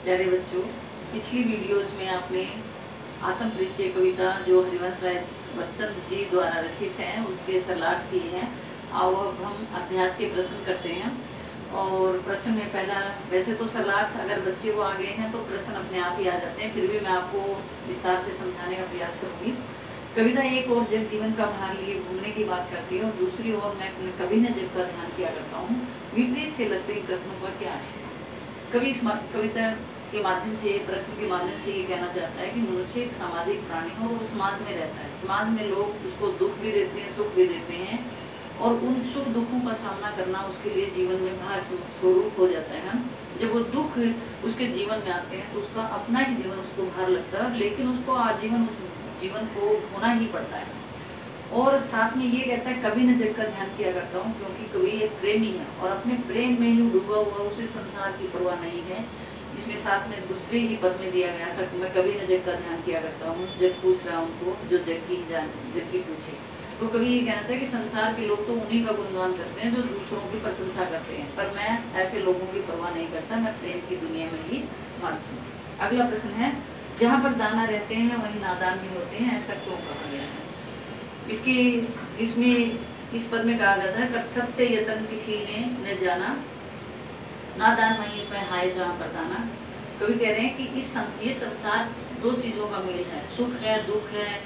प्यारे बच्चों, पिछली वीडियोस में आपने आत्म परिचय कविता जो हरिवंश राय बच्चन जी द्वारा रचित है उसके सरलार्थ किए हैं। आओ अब हम अभ्यास के प्रश्न करते हैं। और प्रश्न में पहला, वैसे तो सरलार्थ अगर बच्चे को आ गए हैं तो प्रश्न अपने आप ही आ जाते हैं, फिर भी मैं आपको विस्तार से समझाने का प्रयास करूँगी। कविता एक और जग जीवन का भार लिए घूमने की बात करती है और दूसरी ओर मैं अपने कवि ने जग का ध्यान किया करता हूँ। विपरीत से लगते कथनों का क्या आशय है? कवि इस कविता के माध्यम से, प्रश्न के माध्यम से ये कहना चाहता है कि मनुष्य एक सामाजिक प्राणी है और वो समाज में रहता है। समाज में लोग उसको दुख भी देते हैं, सुख भी देते हैं और उन सुख दुखों का सामना करना उसके लिए जीवन में भार स्वरूप हो जाता है। जब वो दुख उसके जीवन में आते हैं तो उसका अपना ही जीवन उसको भार लगता है, लेकिन उसको आजीवन उस जीवन को होना ही पड़ता है। और साथ में ये कहता है कवि ने जग का ध्यान किया करता हूँ, क्योंकि कवि एक प्रेमी है और अपने प्रेम में ही डूबा हुआ, उसे संसार की परवाह नहीं है। इसमें साथ में दूसरे ही पद में दिया गया था, मैं कवि ने जग का ध्यान किया करता हूँ, जग पूछ रहा उनको जो जग की पूछे। तो कवि ये कहना था कि संसार के लोग तो उन्हीं का गुणगान करते हैं जो दूसरों की प्रशंसा करते हैं, पर मैं ऐसे लोगों की परवाह नहीं करता, मैं प्रेम की दुनिया में ही मस्त हूँ। अगला प्रश्न है, जहाँ पर दाना रहते हैं वहीं नादान भी होते हैं, ऐसा क्यों कहा गया है? इस पद में कहा जाता है, कर सत्य यतन किसी ने न जाना, नादान वहीं पे हाय जहाँ पर दाना। कवि कह रहे हैं कि ये संसार दो चीजों का मेल है, सुख है, दुख है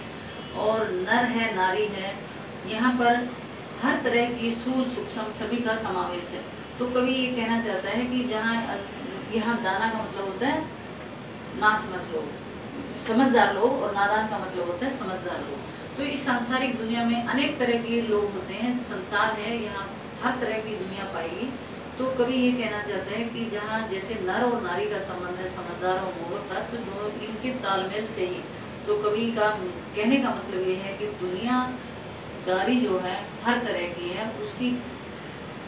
और नर है, नारी है। यहाँ पर हर तरह की स्थूल सूक्ष्म सभी का समावेश है। तो कवि ये कहना चाहता है कि यहाँ दाना का मतलब होता है ना समझ लोग, समझदार लोग, और नादान का मतलब होता है समझदार लोग। तो इस सांसारिक दुनिया में अनेक तरह के लोग होते हैं, संसार है, यहाँ हर तरह की दुनिया पाएगी। तो कवि ये कहना चाहता है कि जहाँ जैसे नर और नारी का संबंध है, समझदार और मूर्ख का, तो जो इनके तालमेल से ही, तो कवि का कहने का मतलब ये है कि दुनियादारी जो है हर तरह की है, उसकी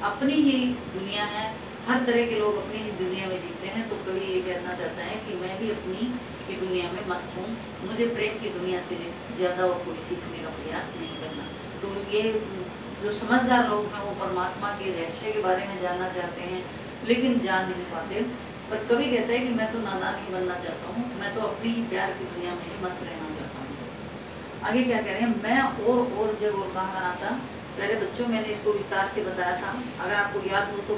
अपनी ही दुनिया है, हर तरह के लोग अपनी ही दुनिया में जीते हैं। तो कवि ये कहना चाहता है कि मैं भी अपनी की दुनिया में मस्त हूँ, मुझे प्रेम की दुनिया से ज़्यादा और कोई सीखने का प्रयास नहीं करना। तो ये जो समझदार लोग हैं वो परमात्मा के रहस्य के बारे में जानना चाहते हैं लेकिन जान नहीं पाते। पर कवि कहता है कि मैं तो नादान ही बनना चाहता हूँ, मैं तो अपनी ही प्यार की दुनिया में ही मस्त रहना चाहता हूँ। आगे क्या कह रहे हैं, मैं और जब और कहाँ आता। पहले बच्चों मैंने इसको विस्तार से बताया था, अगर आपको याद हो तो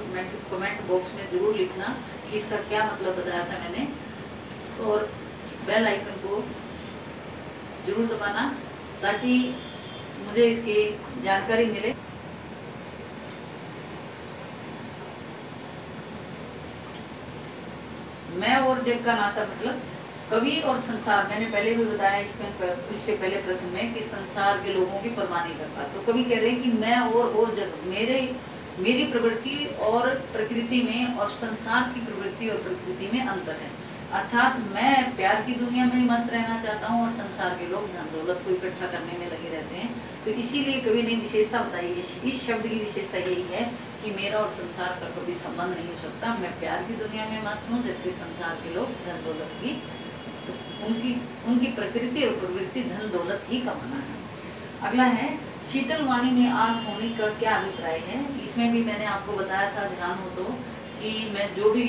कमेंट बॉक्स में जरूर लिखना कि इसका क्या मतलब बताया था मैंने, और बेल आइकन को जरूर दबाना ताकि मुझे इसकी जानकारी मिले। मैं और जग का नाता मतलब कवि और संसार, मैंने पहले भी बताया इससे पहले प्रश्न में कि संसार के लोगों की परवाह नहीं करता। तो कवि कह रहे हैं कि मैं और जग, मेरी प्रवृत्ति और प्रकृति में और संसार की प्रवृत्ति और प्रकृति में अंतर है। अर्थात मैं प्यार की दुनिया में मस्त रहना चाहता हूँ और संसार के लोग धन दौलत को इकट्ठा करने में लगे रहते हैं। तो इसीलिए कवि ने विशेषता बताई है, इस शब्द की विशेषता यही है कि मेरा और संसार का कभी संबंध नहीं हो सकता, मैं प्यार की दुनिया में मस्त हूँ, जबकि संसार के लोग धन दौलत की, उनकी प्रकृति और प्रवृत्ति धन दौलत ही कमाना है। अगला है, शीतल वाणी में आग होने का क्या अभिप्राय है? इसमें भी मैंने आपको बताया था, ध्यान हो तो, कि मैं जो भी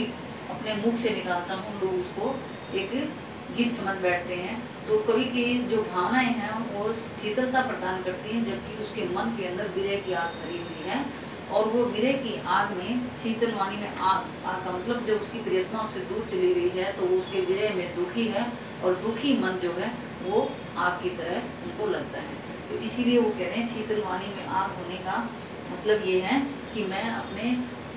अपने मुख से निकालता हूँ लोग उसको एक गीत समझ बैठते हैं। तो कवि की जो भावनाएं हैं वो शीतलता प्रदान करती हैं, जबकि उसके मन के अंदर विरह की आग भरी हुई है, और वो विरह की आग में, शीतल वाणी में आग का मतलब जब उसकी प्रियतमा उससे दूर चली गई है तो उसके विरह में दुखी है, और दुखी मन जो है वो आग की तरह उनको लगता है। तो इसीलिए वो कह रहे हैं शीतल वाणी में आग होने का मतलब ये है कि मैं अपने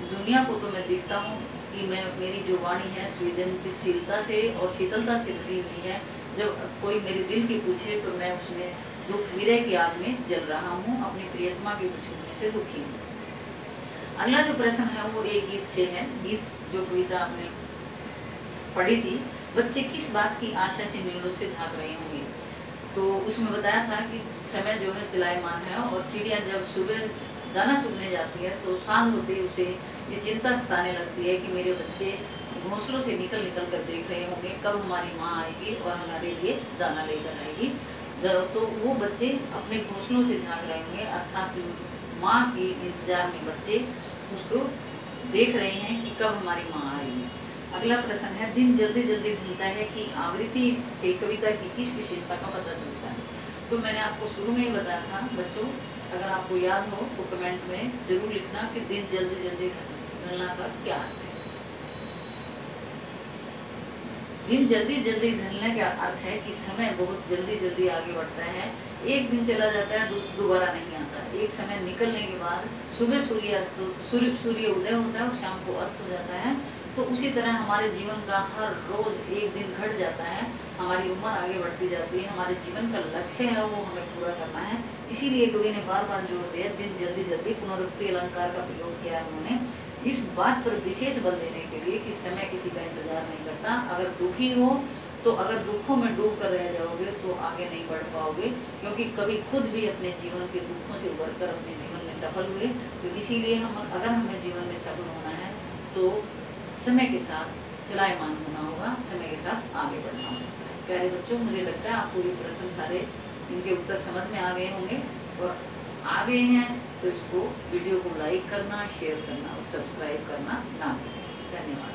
दुनिया को तो मैं दिखता हूँ कि मेरी जो वाणी है संवेदनशीलता से और शीतलता से भरी हुई है। जब कोई मेरे दिल की पूछे तो मैं उसमें दुख विरह की आग में जल रहा हूँ, अपनी प्रियतमा के बिछुड़ने से दुखी हूँ। अगला जो प्रश्न है वो एक गीत से है, गीत जो कविता आपने पढ़ी थी, बच्चे किस बात की आशा से नीलों से झांक रहे होंगे? तो उसमें बताया था कि समय जो है चलायमान है और चिड़िया जब सुबह दाना चुगने जाती है तो सांझ होते ही उसे ये चिंता सताने लगती है कि मेरे बच्चे घोंसलों से निकल कर देख रहे होंगे कब हमारी माँ आएगी और हमारे लिए दाना लेकर आएगी। तो वो बच्चे अपने घोंसलों से झांक रहे होंगे, अर्थात माँ के इंतजार में बच्चे उसको देख रहे हैं कि कब हमारी माँ आएगी। अगला प्रश्न है, दिन जल्दी जल्दी ढलता है कि आवृत्ति से कविता की किस विशेषता का पता चलता है? तो मैंने आपको शुरू में ही बताया था बच्चों, अगर आपको याद हो तो कमेंट में जरूर लिखना कि दिन जल्दी जल्दी ढलना का क्या अर्थ है। दिन जल्दी जल्दी ढलने का अर्थ है कि समय बहुत जल्दी जल्दी आगे बढ़ता है। एक दिन चला जाता है, दोबारा नहीं आता। एक समय निकलने के बाद सुबह सूर्य उदय होता है और शाम को अस्त हो जाता है। तो उसी तरह हमारे जीवन का हर रोज एक दिन घट जाता है, हमारी उम्र आगे बढ़ती जाती है, हमारे जीवन का लक्ष्य है वो हमें पूरा करना है। इसीलिए कवि ने बार बार जोर दिया, दिन जल्दी जल्दी, पुनरुक्ति अलंकार का प्रयोग किया है उन्होंने इस बात पर विशेष बल देने के लिए कि समय किसी का इंतजार नहीं करता। अगर दुखी हो तो अगर दुखों में डूब कर रह जाओगे तो आगे नहीं बढ़ पाओगे, क्योंकि कभी खुद भी अपने जीवन के दुखों से उबर कर अपने जीवन में सफल हुए। तो इसीलिए अगर हमें जीवन में सफल होना है तो समय के साथ चलायमान होना होगा, समय के साथ आगे बढ़ना होगा। प्यारे बच्चों, मुझे लगता है आपको ये प्रश्न सारे इनके उत्तर समझ में आ गए होंगे, और आ गए हैं तो इसको वीडियो को लाइक करना, शेयर करना और सब्सक्राइब करना ना भूलें। धन्यवाद।